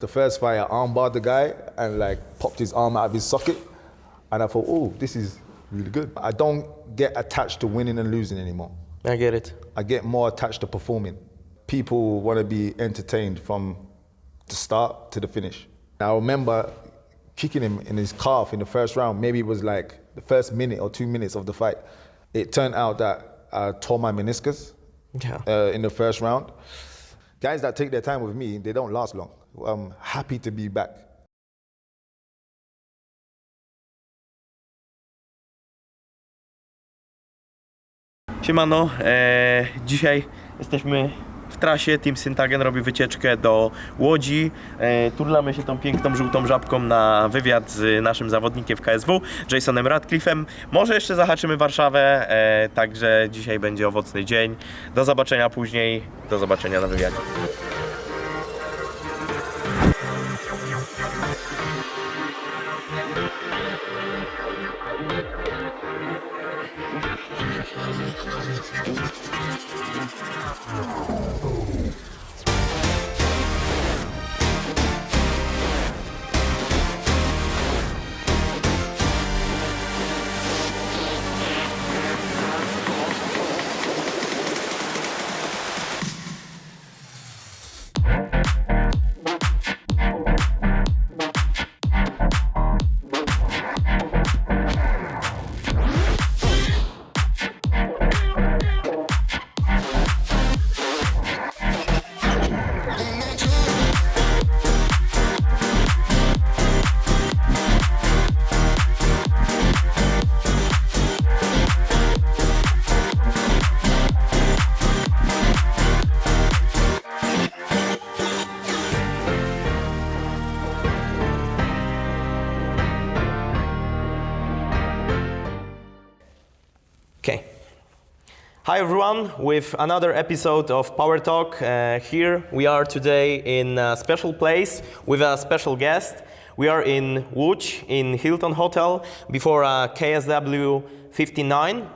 The first fight, I armbarred the guy and like popped his arm out of his socket. And I thought, oh, this is really good. I don't get attached to winning and losing anymore. I get it. I get more attached to performing. People want to be entertained from the start to the finish. I remember kicking him in his calf in the first round. Maybe it was like the first minute or 2 minutes of the fight. It turned out that I tore my meniscus in the first round. Guys that take their time with me, they don't last long. I'm happy to be back. Siemano, dzisiaj jesteśmy w trasie. Team Syntagen robi wycieczkę do Łodzi. Turlamy się tą piękną żółtą żabką na wywiad z naszym zawodnikiem w KSW, Jasonem Radcliffem. Może jeszcze zahaczymy Warszawę, także dzisiaj będzie owocny dzień. Do zobaczenia później, do zobaczenia na wywiadzie. Okay. Hi everyone, with another episode of Power Talk. Here we are today in a special place with a special guest. We are in Łódź, in Hilton Hotel, before a KSW 59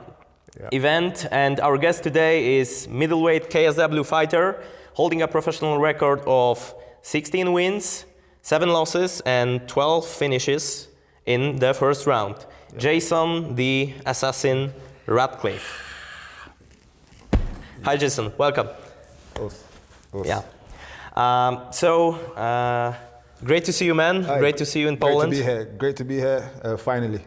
event. And our guest today is middleweight KSW fighter, holding a professional record of 16 wins, 7 losses, and 12 finishes in the first round. Jason, the assassin Radcliffe. Hi Jason, welcome. Yeah. Great to see you, man. Hi. Great to see you in Poland. Great to be here. Finally.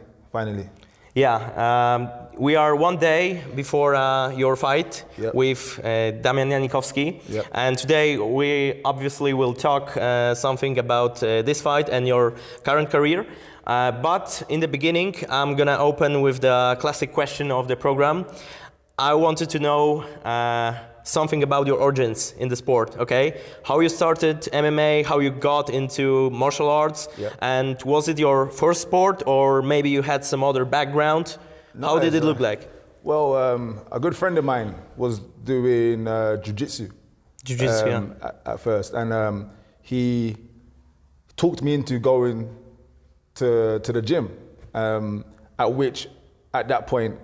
Yeah. We are one day before your fight with Damian Janikowski. And today we obviously will talk something about this fight and your current career. But in the beginning, I'm gonna open with the classic question of the program. I wanted to know something about your origins in the sport, okay? How you started MMA, how you got into martial arts, and was it your first sport or maybe you had some other background? No, how did it look like? Well, a good friend of mine was doing jiu-jitsu. At first, and he talked me into going to the gym, at that point,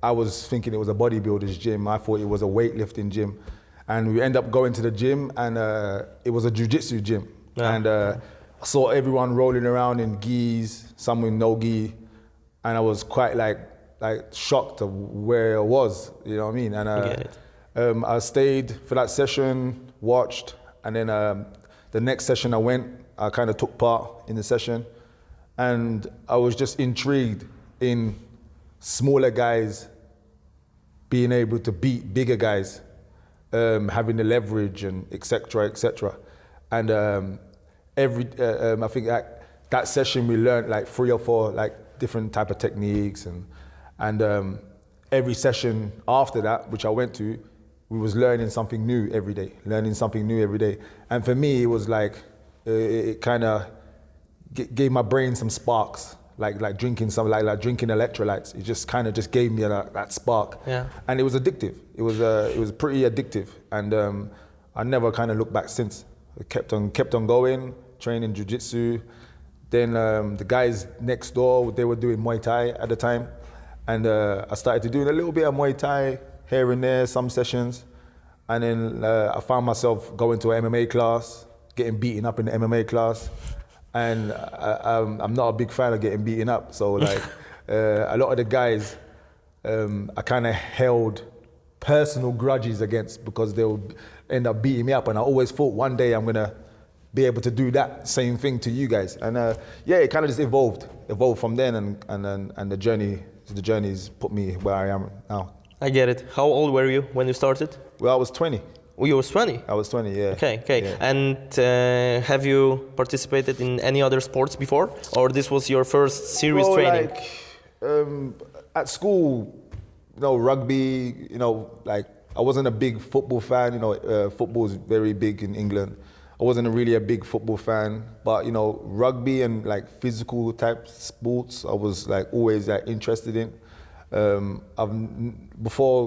I was thinking it was a bodybuilder's gym. I thought it was a weightlifting gym. And we end up going to the gym and it was a jiu-jitsu gym. And I saw everyone rolling around in gis, some with no gi. And I was quite like shocked of where I was, you know what I mean? And I stayed for that session, watched, and then the next session I kind of took part in the session. And I was just intrigued in smaller guys being able to beat bigger guys, having the leverage and et cetera. And I think that session we learned like 3 or 4 like different type of techniques, and every session after that, which I went to, we was learning something new every day. And for me, it was like it kind of gave my brain some sparks. Like drinking drinking electrolytes. It just kind of just gave me that spark. And it was addictive. It was pretty addictive, and I never kind of looked back since. I kept on going, training jiu-jitsu. Then the guys next door, they were doing Muay Thai at the time, and I started doing a little bit of Muay Thai here and there, some sessions, and then I found myself going to an MMA class, getting beaten up in the MMA class, and I'm not a big fan of getting beaten up. So like a lot of the guys, I kind of held personal grudges against because they would end up beating me up, and I always thought one day I'm gonna be able to do that same thing to you guys. And it kind of just evolved from then, and the journey's put me where I am now. I get it. How old were you when you started? Well, I was 20. Oh, you were 20? I was 20, yeah. Okay. Yeah. And have you participated in any other sports before? Or this was your first serious training? Like, at school, rugby, like I wasn't a big football fan. Football is very big in England. I wasn't really a big football fan, but rugby and like physical type sports, I was like always like interested in. Before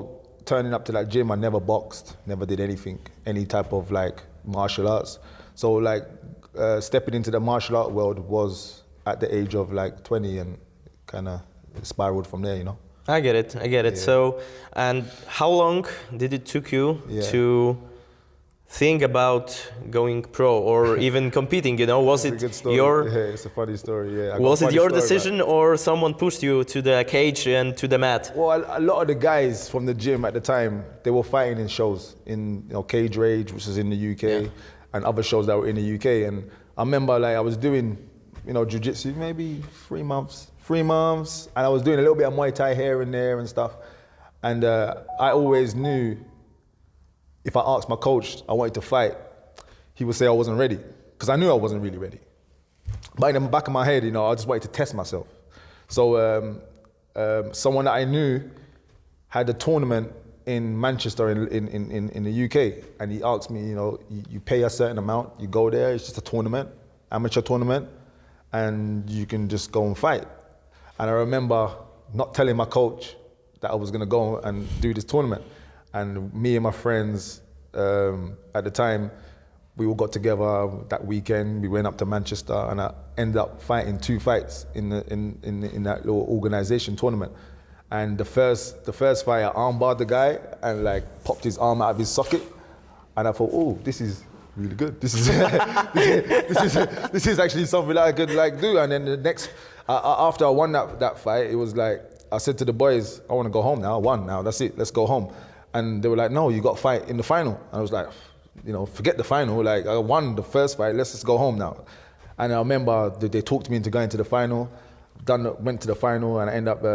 turning up to that gym, I never boxed, never did anything, any type of like martial arts. So like stepping into the martial art world was at the age of like 20 and kind of spiraled from there, I get it. Yeah. So, and how long did it took you to think about going pro or even competing? Was it your? Yeah, it's a funny story. Yeah. Was it your decision or someone pushed you to the cage and to the mat? Well, a lot of the guys from the gym at the time, they were fighting in shows in Cage Rage, which is in the UK, and other shows that were in the UK. And I remember like I was doing, jiu-jitsu maybe 3 months, and I was doing a little bit of Muay Thai here and there and stuff. And I always knew, if I asked my coach I wanted to fight, he would say I wasn't ready, because I knew I wasn't really ready. But in the back of my head, I just wanted to test myself. So someone that I knew had a tournament in Manchester in the UK, and he asked me, you pay a certain amount, you go there, it's just a tournament, amateur tournament, and you can just go and fight. And I remember not telling my coach that I was gonna go and do this tournament. And me and my friends at the time, we all got together that weekend. We went up to Manchester, and I ended up fighting 2 fights in that little organisation tournament. And the first fight, I armbarred the guy and like popped his arm out of his socket. And I thought, oh, this is really good. This is this is actually something that I could like do. And then the next, after I won that fight, it was like I said to the boys, I want to go home now. I won now. That's it. Let's go home. And they were like, no, you got to fight in the final. And I was like, forget the final. Like, I won the first fight. Let's just go home now. And I remember they talked me into going to the final. Went to the final, and I ended up,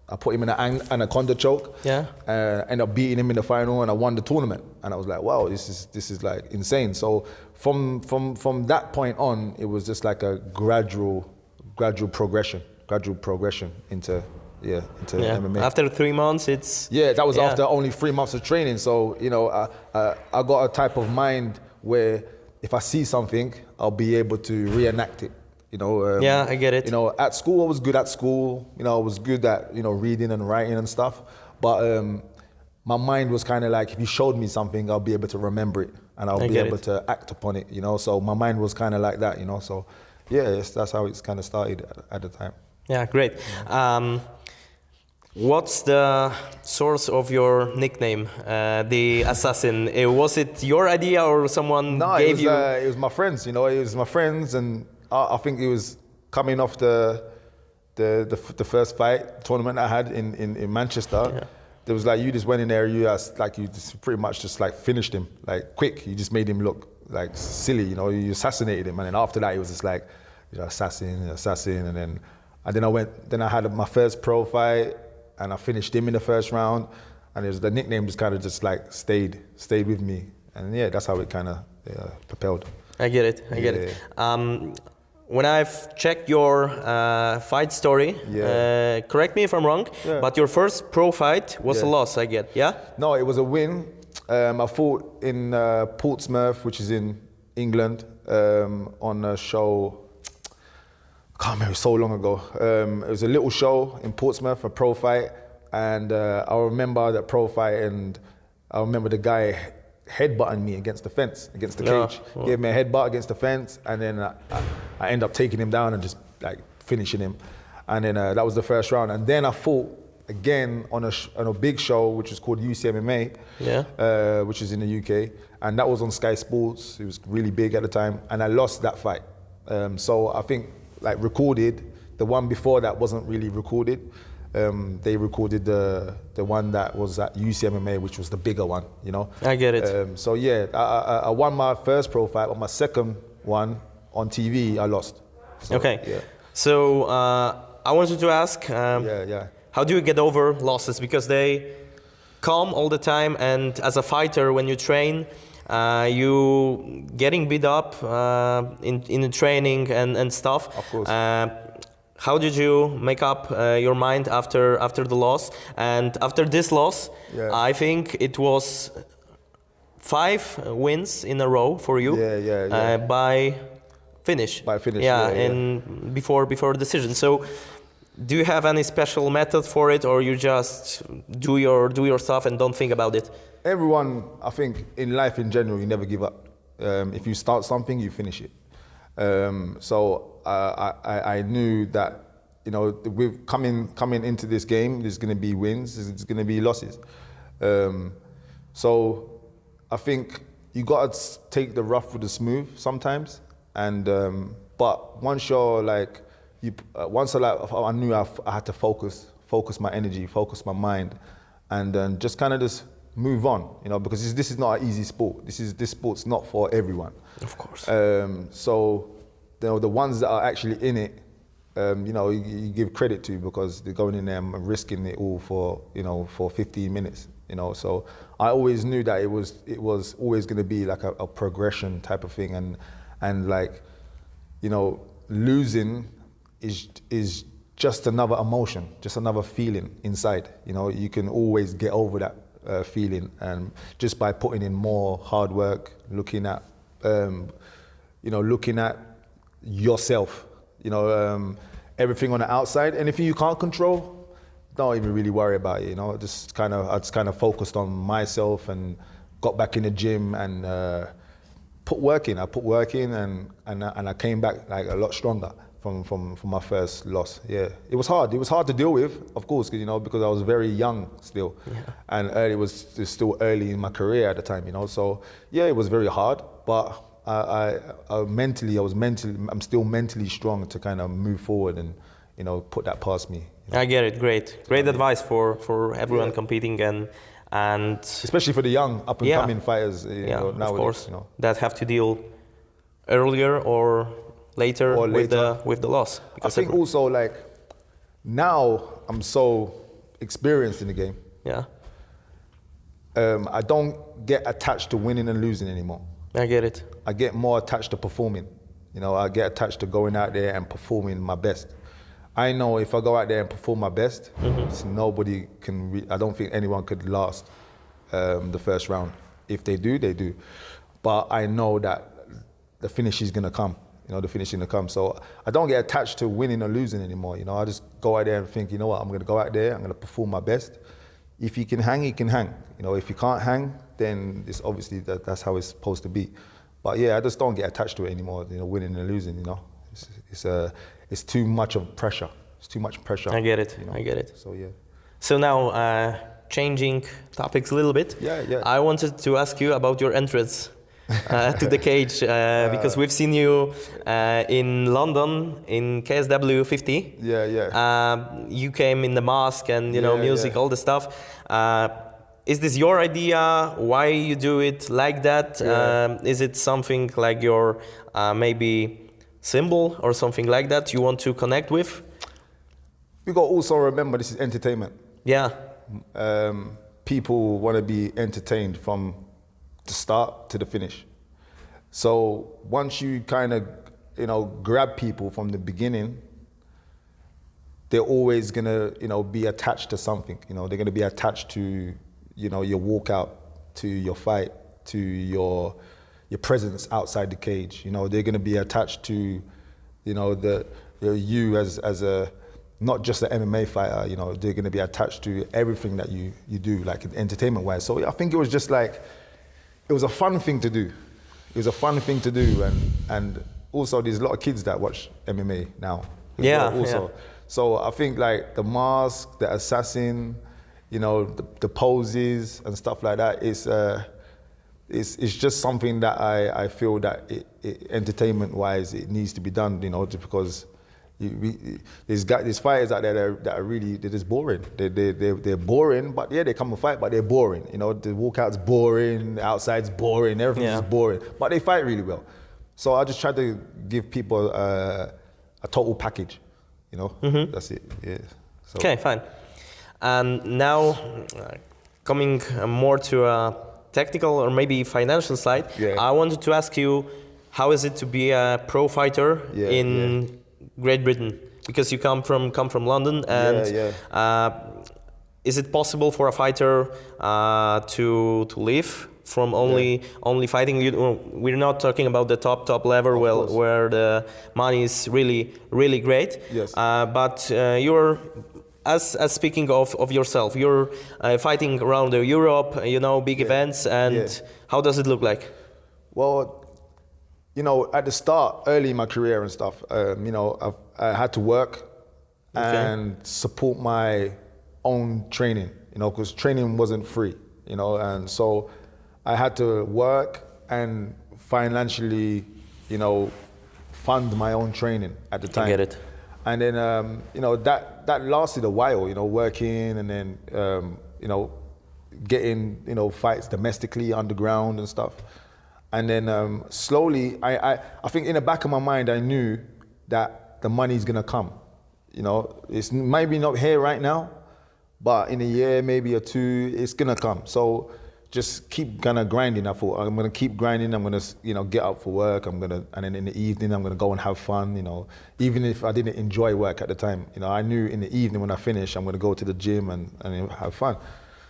I put him in an anaconda choke. Yeah. Ended up beating him in the final, and I won the tournament. And I was like, wow, this is like insane. So from that point on, it was just like a gradual progression into MMA. After 3 months, it's... Yeah, that was after only 3 months of training. So, I got a type of mind where if I see something, I'll be able to reenact it. I get it. At school, I was good at school. I was good at, reading and writing and stuff. But my mind was kind of like, if you showed me something, I'll be able to remember it. And I'll be able to act upon it, So my mind was kind of like that, So, that's how it's kind of started at the time. Yeah, great. What's the source of your nickname, the Assassin? Was it your idea or someone gave you? No, it was my friends. It was my friends, and I think it was coming off the first fight tournament I had in Manchester. Yeah. There was like, you just went in there, you just pretty much just like finished him like quick. You just made him look like silly. You assassinated him, and then after that it was just like, assassin, and then I had my first pro fight. And I finished him in the first round, and the nickname just kind of just like stayed with me, and that's how it kind of propelled. I get it. When I've checked your fight story, correct me if I'm wrong, but your first pro fight was a loss, I get, yeah? No, it was a win. I fought in Portsmouth, which is in England, on a show. I can't remember, so long ago. It was a little show in Portsmouth, a pro fight, and I remember that pro fight, and I remember the guy headbutting me against the fence, against the cage. He gave me a headbutt against the fence, and then I ended up taking him down and just like finishing him. And then that was the first round. And then I fought again on a big show, which is called UCMMA, which is in the UK. and that was on Sky Sports. It was really big at the time, and I lost that fight. So I think like recorded, the one before that wasn't really recorded. They recorded the one that was at UCMMA, which was the bigger one, you know. I get it. So yeah, I won my first pro fight, but my second one on TV, I lost. So, okay. Yeah. So I wanted to ask, how do you get over losses? Because they come all the time, and as a fighter, when you train, you getting beat up in the training and stuff. Of course. How did you make up your mind after the loss? And after this loss, I think it was 5 wins in a row for you. By finish. And before decision. So, do you have any special method for it, or you just do your stuff and don't think about it? Everyone, I think, in life in general, you never give up. If you start something, you finish it. So I knew that, you know, with coming into this game, there's going to be wins, there's going to be losses. So I think you got to take the rough with the smooth sometimes. And but once you're like, I knew I had to focus my energy, focus my mind, and just kind of just move on, you know, because this is not an easy sport. This sport's not for everyone. Of course. So, you know, the ones that are actually in it, you know, you give credit to, because they're going in there and risking it all for, you know, for 15 minutes, you know. So I always knew that it was always going to be like a progression type of thing, and like, you know, losing is just another emotion, just another feeling inside. You know, you can always get over that feeling, and just by putting in more hard work, looking at yourself, you know, everything on the outside. Anything you can't control, don't even really worry about it. You know, I just kind of focused on myself and got back in the gym and put work in. I put work in, and I came back like a lot stronger from my first loss. Yeah, it was hard. It was hard to deal with, of course, because, you know, because I was very young still, and it was still early in my career at the time, you know. So yeah, it was very hard, but I'm still mentally strong to kind of move forward and, you know, put that past me. You know? I get it. Great advice for everyone competing and especially for the young up and coming fighters. You know, nowadays, of course, you know, that have to deal earlier or later with the loss. I think also, like, now I'm so experienced in the game. Yeah. I don't get attached to winning and losing anymore. I get it. I get more attached to performing. You know, I get attached to going out there and performing my best. I know if I go out there and perform my best, nobody can. I don't think anyone could last the first round. If they do, they do. But I know that the finish is gonna come. You know, the finish is gonna come. So I don't get attached to winning or losing anymore. You know, I just go out there and think, you know what, I'm gonna go out there, I'm gonna perform my best. If you can hang, you can hang. You know, if you can't hang, then it's obviously that's how it's supposed to be. But yeah, I just don't get attached to it anymore. You know, winning and losing. You know, it's too much of pressure. It's too much pressure. I get it. You know? I get it. So yeah. So now, changing topics a little bit. Yeah. I wanted to ask you about your entrance to the cage, because we've seen you in London in KSW 50. Yeah. You came in the mask and, you know, music, all the stuff. Is this your idea? Why you do it like that? Yeah. Is it something like your maybe symbol or something like that you want to connect with? We got to also remember this is entertainment. Yeah. People want to be entertained from the start to the finish. So once you kind of, you know, grab people from the beginning, they're always gonna, you know, be attached to something. You know, they're gonna be attached to, you know, your walkout, to your fight, to your presence outside the cage. You know, they're gonna be attached to, you know, you as a not just an MMA fighter. You know, they're gonna be attached to everything that you do, like entertainment wise. So I think it was just like, it was a fun thing to do. It was a fun thing to do, and also there's a lot of kids that watch MMA now. Also. So I think like the mask, the assassin, you know, the poses and stuff like that, it's it's just something that I feel that entertainment-wise it needs to be done, you know, just because there's fighters out there that are really, they're just boring. They're boring, but yeah, they come and fight, but they're boring. You know, the walkout's boring, the outside's boring, everything's just boring, but they fight really well. So I just try to give people a total package, you know. That's it. Yeah. So. Okay, fine. And now coming more to a technical or maybe financial side, I wanted to ask you, how is it to be a pro fighter in Great Britain? Because you come from London, and is it possible for a fighter to live from only fighting? We're not talking about the top level where the money is really great. Yes. But you're, as speaking of yourself, you're fighting around Europe, you know, big events, and how does it look like? Well, you know, at the start, early in my career and stuff, you know, I had to work and support my own training, you know, because training wasn't free, you know, and so I had to work and financially, you know, fund my own training at the time. I get it. And then, you know, that lasted a while, you know, working and then, you know, getting, you know, fights domestically, underground and stuff. And then slowly, I think in the back of my mind, I knew that the money's gonna come. You know, it's maybe not here right now, but in a year, maybe or two, it's gonna come. So just keep kind of grinding. I thought, I'm gonna keep grinding. I'm gonna, you know, get up for work. And then in the evening, I'm gonna go and have fun. You know, even if I didn't enjoy work at the time, you know, I knew in the evening when I finish, I'm gonna go to the gym and have fun.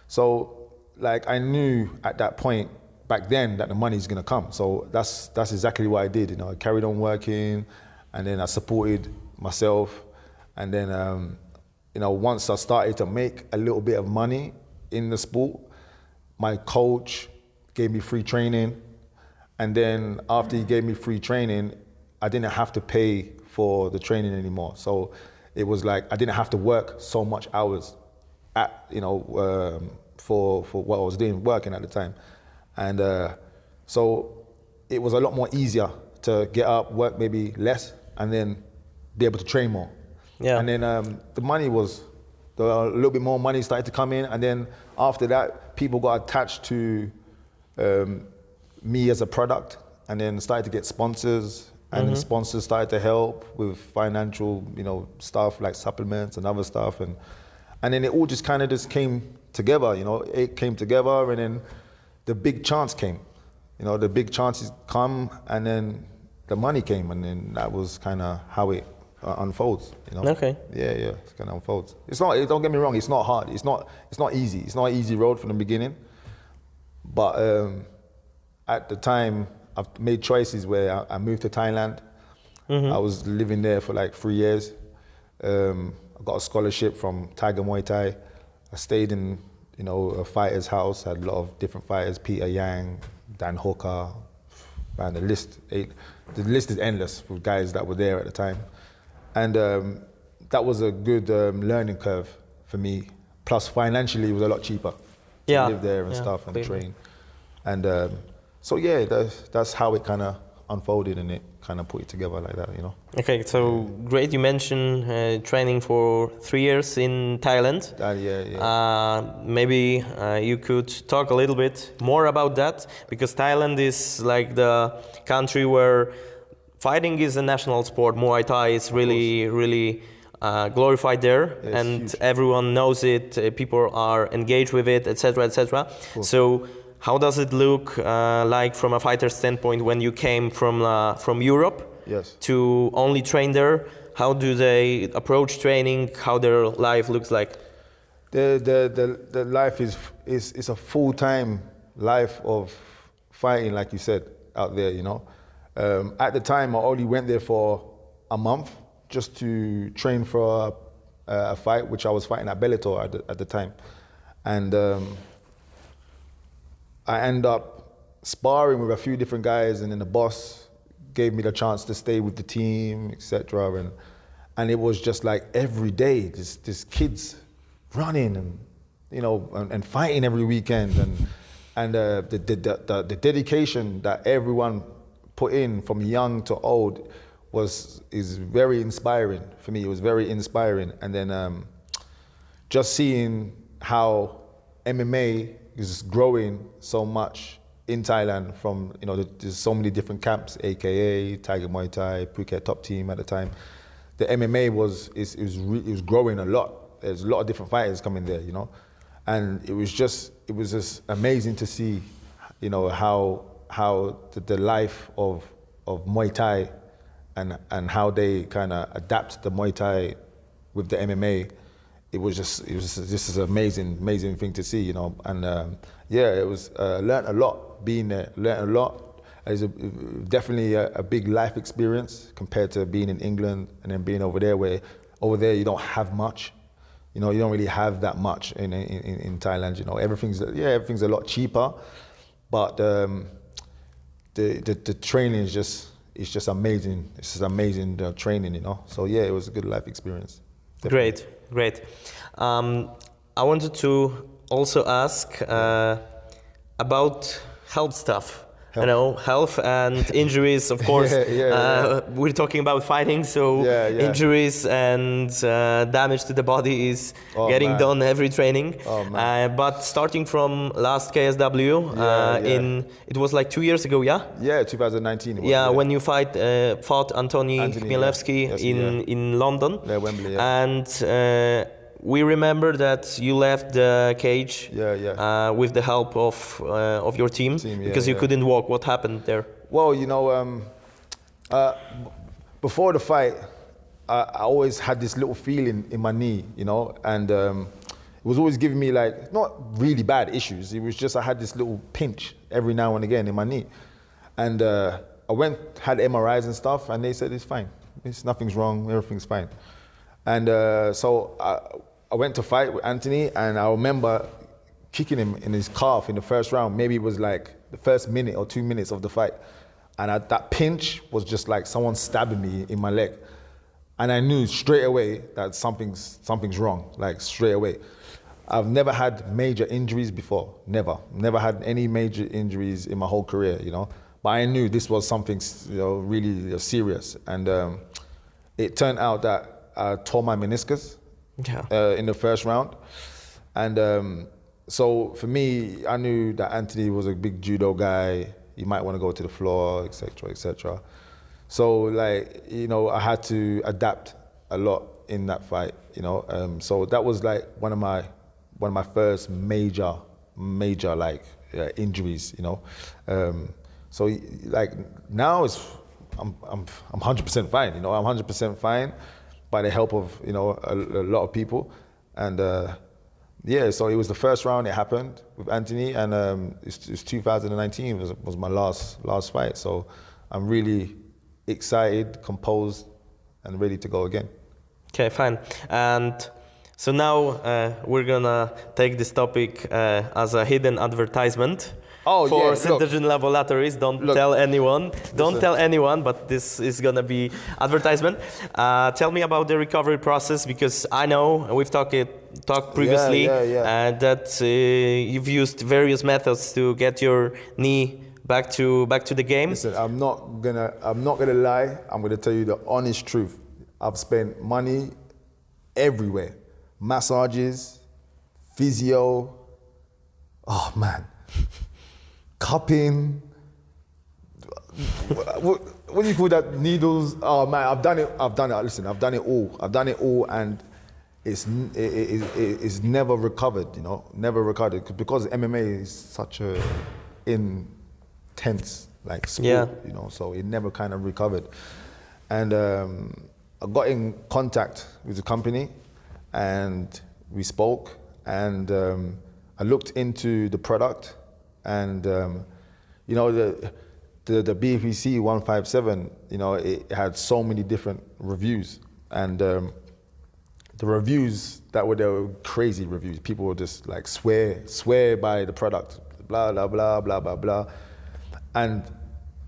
So, like, I knew at that point back then that the money's gonna come. So that's exactly what I did. You know, I carried on working, and then I supported myself, and then you know, once I started to make a little bit of money in the sport, my coach gave me free training, and then after he gave me free training, I didn't have to pay for the training anymore. So it was like I didn't have to work so much hours at, you know, for what I was doing, working at the time. And so it was a lot more easier to get up, work maybe less, and then be able to train more. Yeah. And then the money was, a little bit more money started to come in, and then after that, people got attached to me as a product, and then started to get sponsors, and then sponsors started to help with financial, you know, stuff like supplements and other stuff, and then it all just kind of just came together, you know, it came together, and then the big chance came, you know, the big chances come, and then the money came, and then that was kind of how it unfolds, you know. Okay. Yeah, it kind of unfolds. It's not. Don't get me wrong. It's not hard. It's not easy. It's not an easy road from the beginning. But at the time, I've made choices where I moved to Thailand. I was living there for like 3 years. I got a scholarship from Tiger Muay Thai. I stayed in, you know, a fighter's house. Had a lot of different fighters: Peter Yang, Dan Hooker. Man, the list is endless with guys that were there at the time. And that was a good learning curve for me. Plus, financially, it was a lot cheaper to live there and stuff and train. And so, yeah, that's how it kind of unfolded, and it kind of put it together like that, you know. Okay, so great. You mentioned training for 3 years in Thailand. Maybe you could talk a little bit more about that, because Thailand is like the country where fighting is a national sport. Muay Thai is really glorified there, and huge. Everyone knows it. People are engaged with it, etc., etc. So, how does it look like from a fighter standpoint when you came from Europe to only train there? How do they approach training? How their life looks like? The life is a full-time life of fighting, like you said, out there, you know. At the time, I only went there for a month just to train for a fight, which I was fighting at Bellator at the time. And I ended up sparring with a few different guys, and then the boss gave me the chance to stay with the team, etc. And it was just like every day, this kids running and, you know, and fighting every weekend. and the dedication that everyone put in from young to old is very inspiring for me. It was very inspiring, and then just seeing how MMA is growing so much in Thailand from, there's so many different camps, AKA, Tiger Muay Thai, Phuket Top Team at the time. The MMA was growing a lot. There's a lot of different fighters coming there, and it was just amazing to see, how the life of Muay Thai and how they kind of adapt the Muay Thai with the MMA. It was just an amazing thing to see, and it was learned a lot being there. Learned a lot. It's definitely a big life experience compared to being in England and then being over there, where over there you don't have much. You don't really have that much in Thailand. Everything's a lot cheaper, but the training is just amazing. It's just amazing training, So yeah, it was a good life experience. Definitely. Great. I wanted to also ask about health stuff. Health and injuries, of course. We're talking about fighting, so injuries and damage to the body is getting done every training. But starting from last KSW, it was like 2 years ago, yeah? Yeah, 2019. It was, when you fought Anthony Chmielewski in London. Yeah, Wembley, And we remember that you left the cage with the help of your team because you couldn't walk. What happened there? Well, before the fight, I always had this little feeling in my knee, and it was always giving me not really bad issues. It was just I had this little pinch every now and again in my knee, and I had MRIs and stuff, and they said it's fine. Nothing's wrong. Everything's fine. And so I went to fight with Anthony, and I remember kicking him in his calf in the first round. Maybe it was like the first minute or 2 minutes of the fight. And that pinch was just like someone stabbing me in my leg. And I knew straight away that something's wrong, straight away. I've never had major injuries before, never. Never had any major injuries in my whole career, But I knew this was something, really serious. And it turned out that I tore my meniscus. In the first round, and so for me, I knew that Anthony was a big judo guy. He might want to go to the floor, etc., etc. So I had to adapt a lot in that fight, So that was one of my first major injuries, So now I'm 100% fine, I'm 100% fine. By the help of a lot of people, and so it was the first round. It happened with Anthony, and it's 2019 was my last fight. So I'm really excited, composed, and ready to go again. Okay, fine. And so now we're gonna take this topic as a hidden advertisement. For Synthesion Laboratories, don't tell anyone. Don't tell anyone, but this is gonna be advertisement. Tell me about the recovery process, because I know we've talked previously that you've used various methods to get your knee back to the game. Listen, I'm not gonna lie. I'm gonna tell you the honest truth. I've spent money everywhere, massages, physio. Oh man. Cupping, what do you call that? Needles. Oh man, I've done it. Listen, I've done it all, and it's never recovered. Never recovered because MMA is such a intense sport. So it never kind of recovered. And I got in contact with the company, and we spoke, and I looked into the product. And the BPC 157, it had so many different reviews, and the reviews they were crazy reviews. People would just swear by the product, blah blah blah blah blah blah. And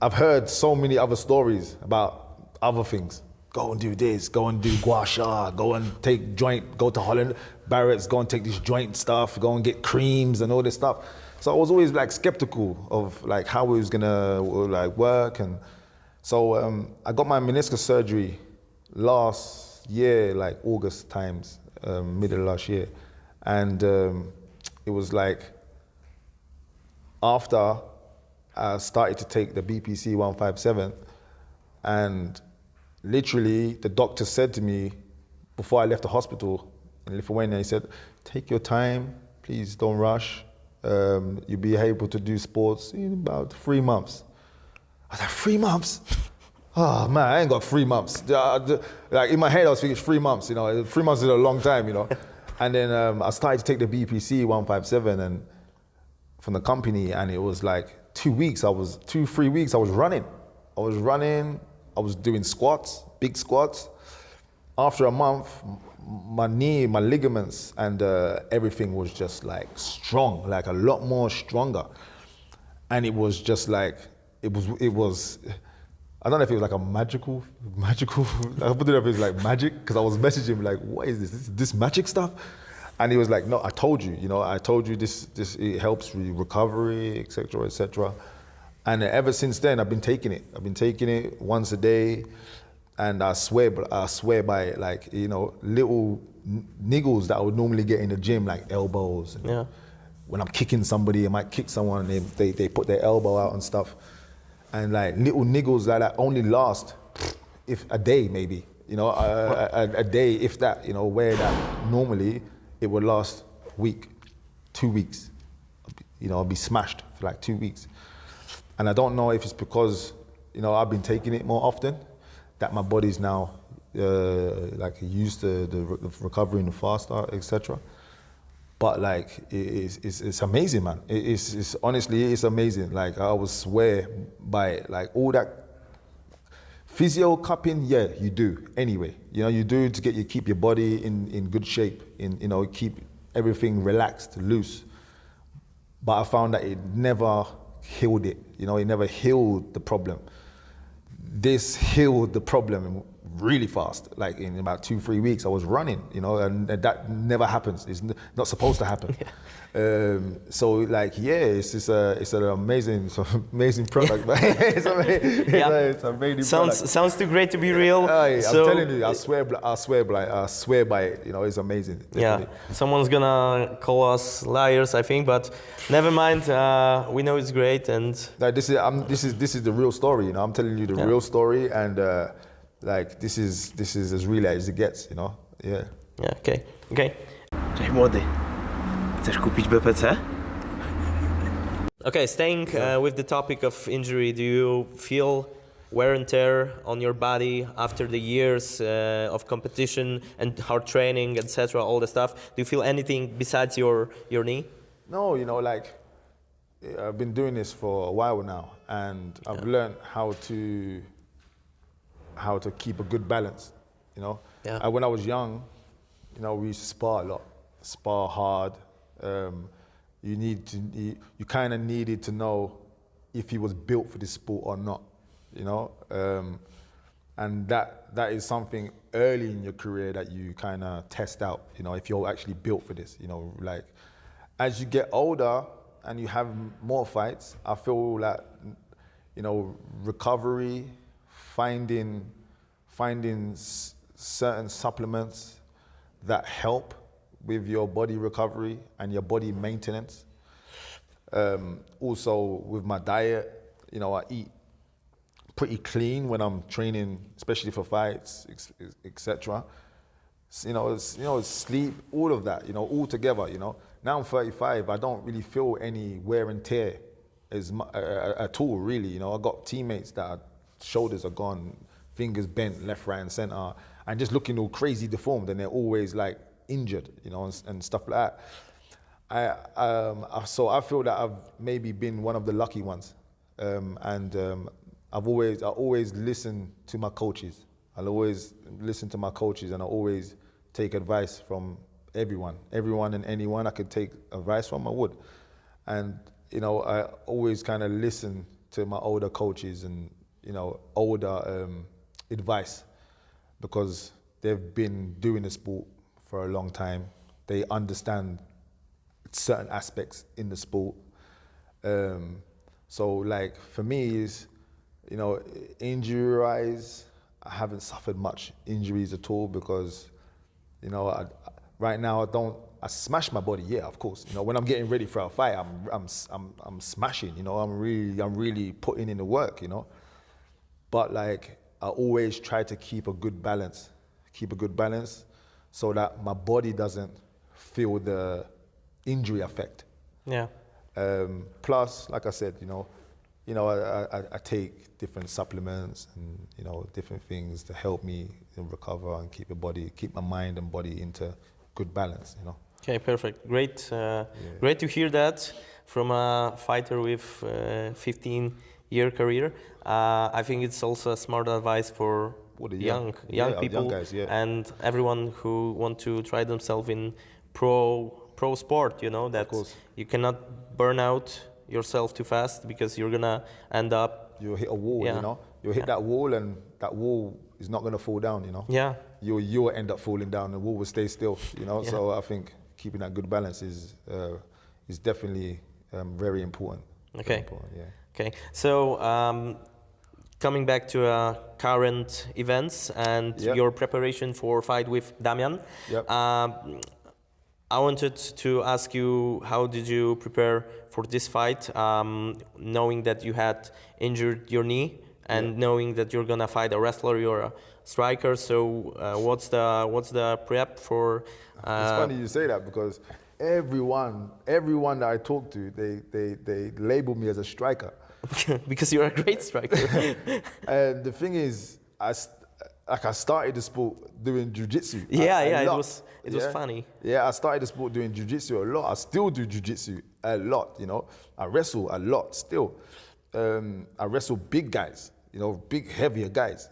I've heard so many other stories about other things. Go and do this, go and do gua sha, go and take joint, go to Holland Barrett's, go and take this joint stuff, go and get creams and all this stuff. So I was always like skeptical of like how it was gonna like work, and so I got my meniscus surgery last year, like August times, middle of last year, and it was like after I started to take the BPC 157, and literally the doctor said to me before I left the hospital in Lithuania, he said, "Take your time, please don't rush. You'll be able to do sports in about 3 months." I was like, 3 months? Oh man, I ain't got 3 months. Like in my head, I was thinking 3 months. 3 months is a long time. And then I started to take the BPC 157 and from the company, and it was like 2 weeks. 3 weeks. I was running. I was doing squats, big squats. After a month, my knee, my ligaments, and everything was just like strong, like a lot more stronger. And it was just like, it was, I don't know if it was like a magical, I don't know if it was like magic, because I was messaging him like, what is this magic stuff? And he was like, no, I told you, I told you this it helps with recovery, et cetera, et cetera. And ever since then, I've been taking it once a day. And I swear by like, little niggles that I would normally get in the gym, like elbows. And when I'm kicking somebody, I might kick someone and they put their elbow out and stuff. And like little niggles that only last if a day maybe, a day if that, where that normally it would last a week, 2 weeks. I'll be smashed for like 2 weeks. And I don't know if it's because, I've been taking it more often, that my body's now like used to the recovering faster, etc. But like it's amazing, man. It's honestly it's amazing. Like I would swear by it. Like all that physio cupping, yeah, you do anyway. You do to keep your body in good shape, keep everything relaxed, loose. But I found that it never healed it. It never healed the problem. This healed the problem really fast. Like in about 2-3 weeks, I was running, and that never happens. It's not supposed to happen. So like, yeah, it's an amazing product. It's amazing product. Sounds too great to be real. I'm telling you, I swear by it. It's amazing. Definitely. Yeah, someone's gonna call us liars, I think, but never mind. We know it's great, and this is the real story. I'm telling you the real story, and like this is as real as it gets. Yeah. Yeah. Okay. Cześć młody. Chcesz kupić BPC? Okay, staying with the topic of injury, do you feel wear and tear on your body after the years of competition and hard training, etc., all the stuff? Do you feel anything besides your knee? No, like I've been doing this for a while now, and I've learned how to keep a good balance, When I was young, we used to spar a lot, spar hard. You kind of needed to know if he was built for this sport or not, and that is something early in your career that you kind of test out, if you're actually built for this, like as you get older and you have more fights, I feel like, recovery, finding certain supplements that help with your body recovery and your body maintenance. Also with my diet, I eat pretty clean when I'm training, especially for fights, etc. It's sleep, all of that, all together, Now I'm 35, I don't really feel any wear and tear at all, really, I got teammates that shoulders are gone, fingers bent left, right, and center, and just looking all crazy deformed, and they're always like injured, and stuff like that. So I feel that I've maybe been one of the lucky ones, and I always listen to my coaches. I'll always listen to my coaches, and I always take advice from everyone and anyone I could take advice from, I would. And I always kind of listen to my older coaches and older advice, because they've been doing the sport for a long time. They understand certain aspects in the sport, So like for me is, injury-wise, I haven't suffered much injuries at all because, right now I smash my body, yeah, of course. When I'm getting ready for a fight, I'm smashing, I'm really putting in the work, But like I always try to keep a good balance so that my body doesn't feel the injury effect. Yeah. Plus, like I said, I take different supplements and different things to help me recover and keep my mind and body into good balance. Okay, perfect. Great, great to hear that from a fighter with 15-year career. I think it's also a smart advice for young people young guys, yeah. and everyone who want to try themselves in pro sport. That you cannot burn out yourself too fast because you're gonna end up. You'll hit a wall, You'll hit that wall, and that wall is not gonna fall down, Yeah. You'll end up falling down. The wall will stay still, Yeah. So I think keeping that good balance is definitely very important. Okay. Very important, yeah. Okay. So coming back to current events and your preparation for fight with Damian. Yep. I wanted to ask you, how did you prepare for this fight, knowing that you had injured your knee and knowing that you're gonna fight a wrestler, you're a striker. So what's the prep for? It's funny you say that because everyone that I talk to, they label me as a striker. Because you're a great striker. And the thing is, I started the sport doing jiu-jitsu. It was funny. Yeah, I started the sport doing jiu-jitsu a lot. I still do jiu-jitsu a lot, I wrestle a lot still. I wrestle big guys, big heavier guys,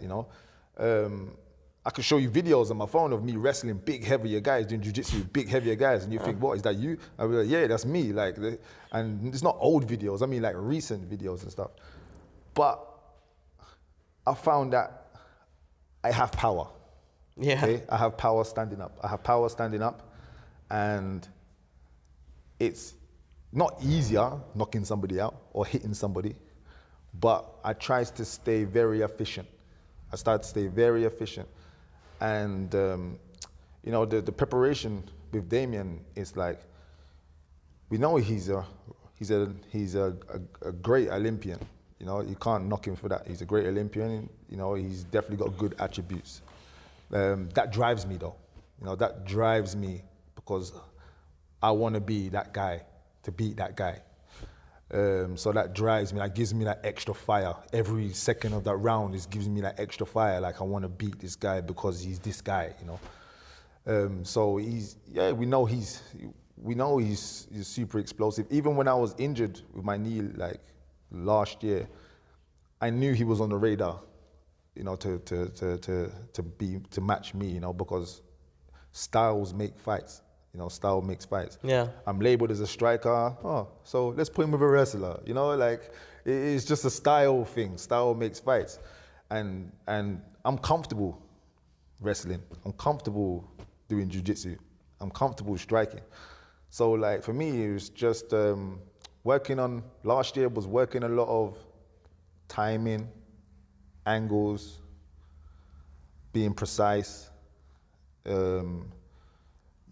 I could show you videos on my phone of me wrestling big heavier guys, doing jiu-jitsu with big heavier guys, and you think, what, is that you? I'll be like, yeah, that's me. And it's not old videos, I mean like recent videos and stuff. But I found that I have power. Yeah. Okay? I have power standing up. And it's not easier knocking somebody out or hitting somebody, but I try to stay very efficient. And the preparation with Damian is like, we know he's a great Olympian. You can't knock him for that. He's a great Olympian. He's definitely got good attributes. That drives me though. That drives me because I want to be that guy, to beat that guy. So that drives me, that gives me that extra fire. Every second of that round is giving me that extra fire. Like I want to beat this guy because he's this guy, So we know he's super explosive. Even when I was injured with my knee, like last year, I knew he was on the radar, to match me, because styles make fights. Style makes fights. Yeah. I'm labeled as a striker. So let's put him with a wrestler. It's just a style thing. Style makes fights, and I'm comfortable wrestling. I'm comfortable doing jiu-jitsu. I'm comfortable striking. So like for me, it was just last year was working a lot of timing, angles, being precise.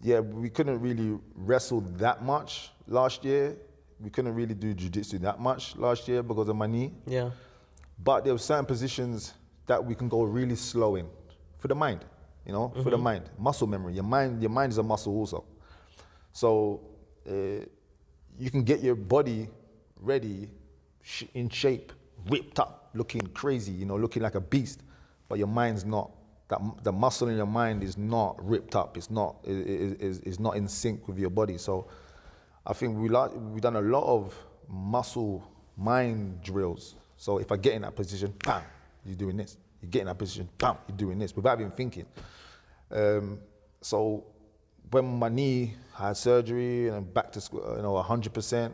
We couldn't really wrestle that much last year. We couldn't really do jiu-jitsu that much last year because of my knee. Yeah. But there were certain positions that we can go really slow in for the mind, for the mind. Muscle memory. Your mind is a muscle also. So you can get your body ready, in shape, whipped up, looking crazy, looking like a beast, but your mind's not. The muscle in your mind is not ripped up. It's not in sync with your body. So I think we've done a lot of muscle mind drills. So if I get in that position, bam, you're doing this. You get in that position, bam, you're doing this, without even thinking. So when my knee had surgery and I'm back to 100%,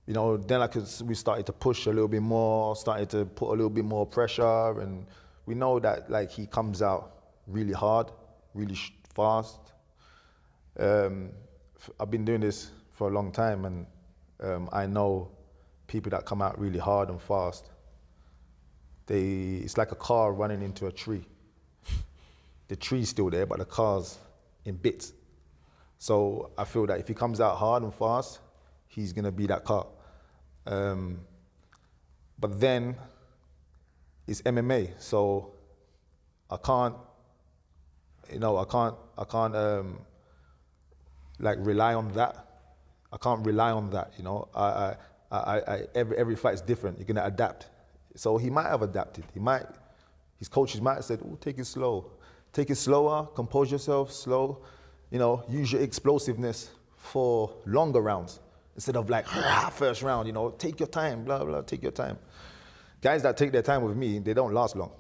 then we started to push a little bit more, started to put a little bit more pressure, and we know that like he comes out really hard, really fast. I've been doing this for a long time, and I know people that come out really hard and fast, it's like a car running into a tree. The tree's still there, but the car's in bits. So I feel that if he comes out hard and fast, he's gonna be that car. But then it's MMA, so I can't like rely on that. I can't rely on that, you know. Every fight is different. You're gonna adapt. So he might have adapted. His coaches might have said, "Oh, take it slow. Take it slower, compose yourself, slow. You know, use your explosiveness for longer rounds instead of like first round. You know, take your time, blah blah. Take your time." Guys that take their time with me, they don't last long.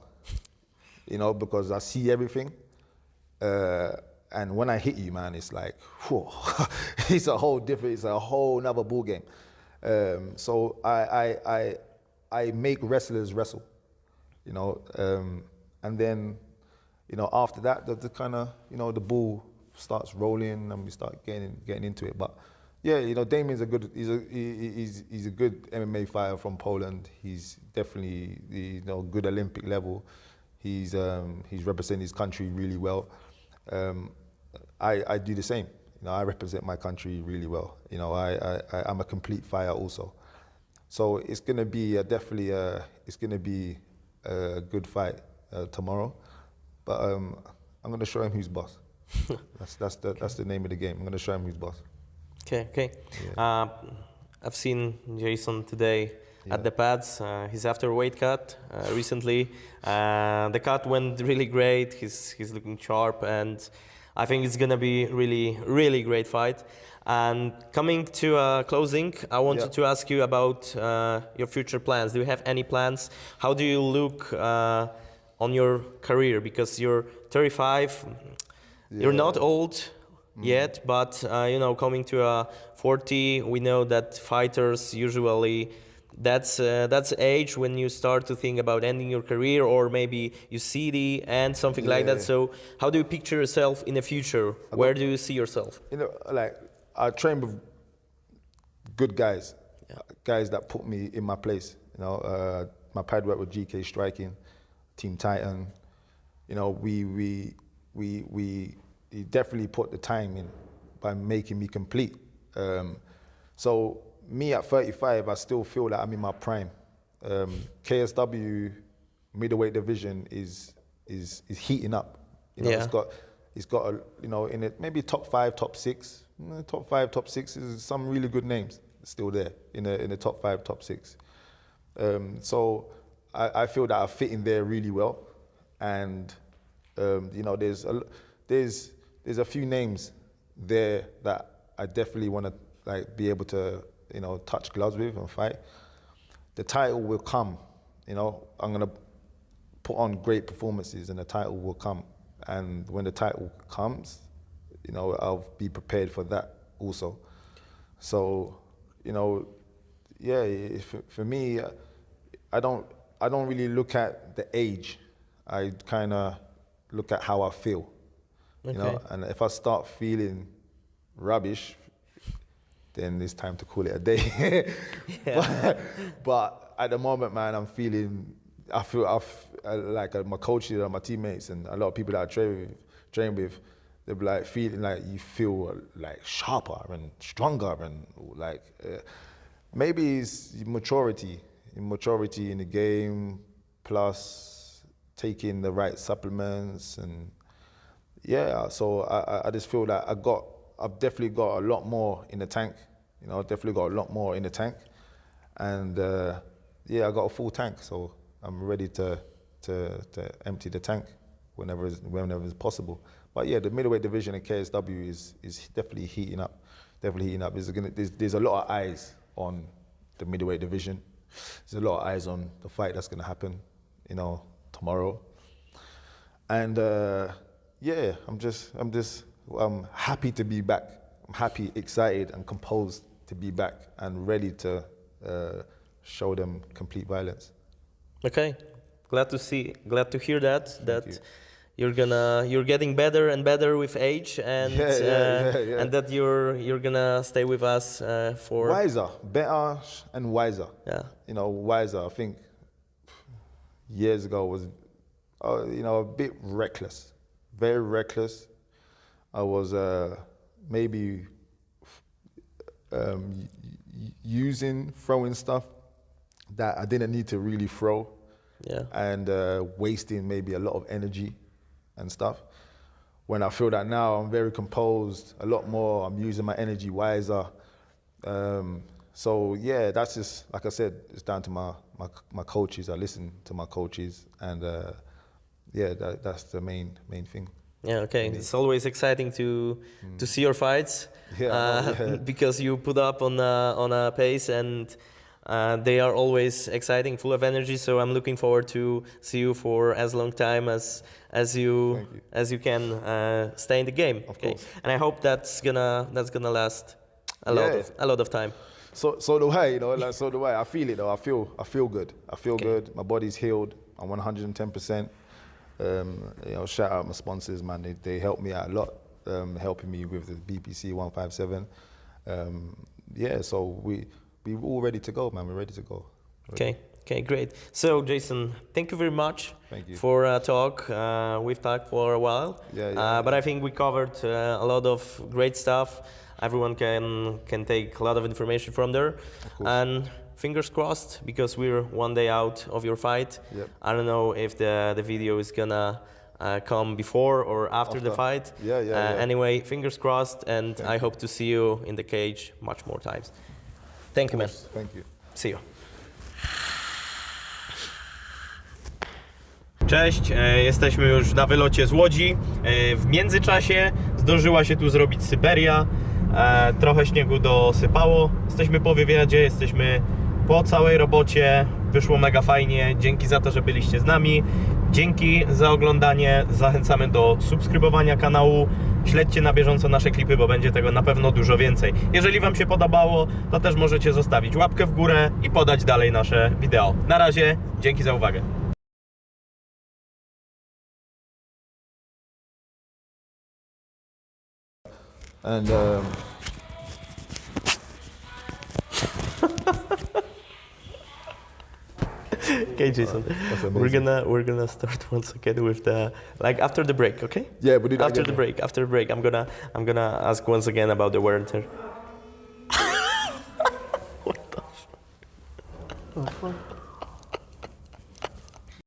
You know, because I see everything, and when I hit you, man, it's like, whew, it's a whole nother ball game. So I make wrestlers wrestle, you know, and then, you know, after that, the kind of, you know, the ball starts rolling and we start getting into it. But yeah, you know, Damien's he's a good MMA fighter from Poland. He's definitely, you know, good Olympic level. He's representing his country really well. I do the same. You know, I represent my country really well. You know, I'm a complete fighter also. So it's gonna be definitely it's gonna be a good fight tomorrow. But I'm gonna show him who's boss. That's the name of the game. I'm gonna show him who's boss. Okay. Yeah. I've seen Jason today at the pads. He's after a weight cut recently. The cut went really great. He's looking sharp, and I think it's gonna be really great fight. And coming to closing, I wanted to ask you about your future plans. Do you have any plans? How do you look on your career? Because you're 35, you're not old yet, but you know, coming to 40, we know that fighters usually that's age when you start to think about ending your career, or maybe you see the end, something like that. So how do you picture yourself in the future? Where do you see yourself? You know, like, I train with good guys, guys that put me in my place. You know, my pad work with GK Striking, Team Titan. You know, we definitely put the time in by making me complete. So me at 35, I still feel like I'm in my prime. KSW middleweight division is heating up. You know, it's got a, you know, in it maybe top 5, top 6. Top 5, top 6 is some really good names still there in the top 5, top 6. So I feel that I fit in there really well, and you know, there's a few names there that I definitely want to like be able to, you know, touch gloves with and fight. The title will come. You know, I'm gonna put on great performances, and the title will come. And when the title comes, you know, I'll be prepared for that also. So, you know, yeah, for me, I don't really look at the age. I kind of look at how I feel, you know. And if I start feeling rubbish, then it's time to call it a day. But at the moment, man, I feel like my coaches and my teammates and a lot of people that I train with, they'll be like feeling like you feel like sharper and stronger, and like maybe it's maturity in the game, plus taking the right supplements, and yeah. So I just feel that I've definitely got a lot more in the tank. You know, I've definitely got a lot more in the tank, and yeah, I got a full tank, so I'm ready to empty the tank whenever it's possible. But yeah, the middleweight division in KSW is definitely heating up. There's a lot of eyes on the middleweight division. There's a lot of eyes on the fight that's gonna happen, you know, tomorrow. And yeah, I'm happy to be back. I'm happy, excited, and composed to be back and ready to show them complete violence. Okay, glad to hear that you're getting better and better with age, and Yeah. and that you're gonna stay with us for Wiser, better and wiser. Yeah. You know, wiser. I think years ago was, a bit reckless, very reckless. I was maybe throwing stuff that I didn't need to really throw. Yeah. And wasting maybe a lot of energy and stuff. When I feel that now, I'm very composed, a lot more. I'm using my energy wiser. So yeah, that's just, like I said, it's down to my coaches. I listen to my coaches, and that's the main thing. Yeah, okay. It's always exciting to see your fights, because you put up on a pace, and they are always exciting, full of energy. So I'm looking forward to see you for as long time as you can stay in the game. Of course. And I hope that's gonna last a lot of time. So do I, so do I. I feel it though. I feel good. I feel good. My body's healed. I'm 110%. Shout out my sponsors, man. They help me out a lot, helping me with the BPC 157. So we're all ready to go, man. We're ready to go. Okay, great. So, Jason, thank you very much you. for a talk. We've talked for a while, but I think we covered a lot of great stuff. Everyone can take a lot of information from there. And fingers crossed, because we're one day out of your fight. Yep. I don't know if the video is gonna come before or after the fight. Anyway, fingers crossed, and I hope to see you in the cage much more times. Thank you, man. Thank you. See you. Cześć, jesteśmy już na wylocie z Łodzi. W międzyczasie zdążyła się tu zrobić Syberia. Trochę śniegu dosypało. Jesteśmy po wywiadzie, jesteśmy po całej robocie. Wyszło mega fajnie. Dzięki za to, że byliście z nami. Dzięki za oglądanie. Zachęcamy do subskrybowania kanału. Śledźcie na bieżąco nasze klipy, bo będzie tego na pewno dużo więcej. Jeżeli Wam się podobało, to też możecie zostawić łapkę w górę i podać dalej nasze wideo. Na razie, dzięki za uwagę. And Okay, Jason. We're gonna start once again with the after the break, okay? yeah, we do that After again. the break. After the break, I'm gonna ask once again about the wear and tear. What the fuck?